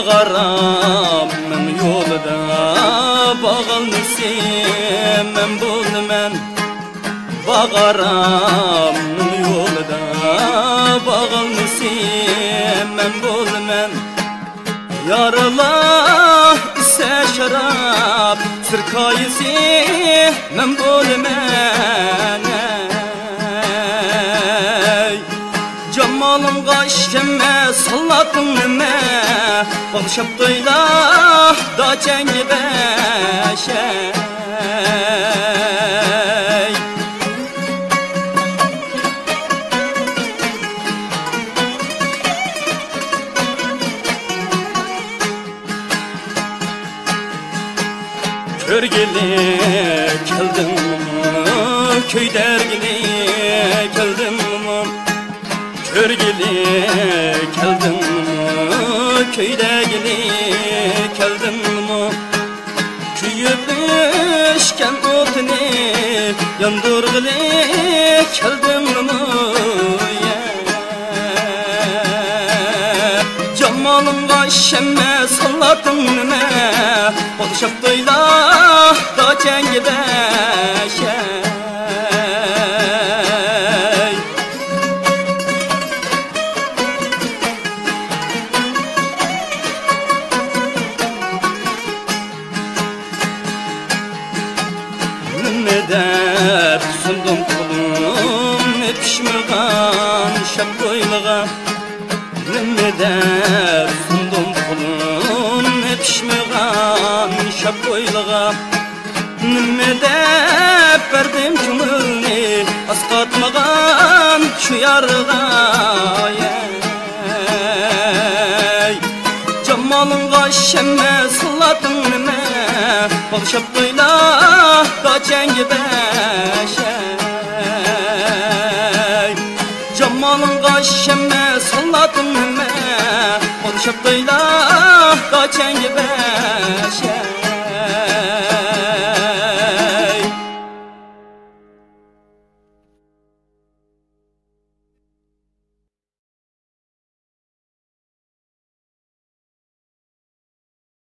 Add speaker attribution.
Speaker 1: Bağaramın yolda bağalnısın men bulmen. Bağaramın yolda bağalnısın men bulmen. Yarala ise şarap sırkayısı men bulmen. Cemalım kaşkeme sallatın nime. Bağışıp duyla da cengi beşey. Körgeli keldim köy dergili keldim. Körgeli keldim köyde geli keldim. Kuyup düşken otunu yandırgılı keldim. Cemalım kaşemme sallatın nime. Oluşup duyla da cengi beşey. Ne der sundum kulum ne pişmigan şap koylağa. Ne der sundum kulum ne pişmigan şap koylağa. Ne der verdim cümülni asqatmagan şu yarığa. Cemalın kaşemme sallatın nime. Bağışıp duyla da cengi beşey. Cemalın kaşemme sallatın nime. Bağışıp duyla da cengi beşey.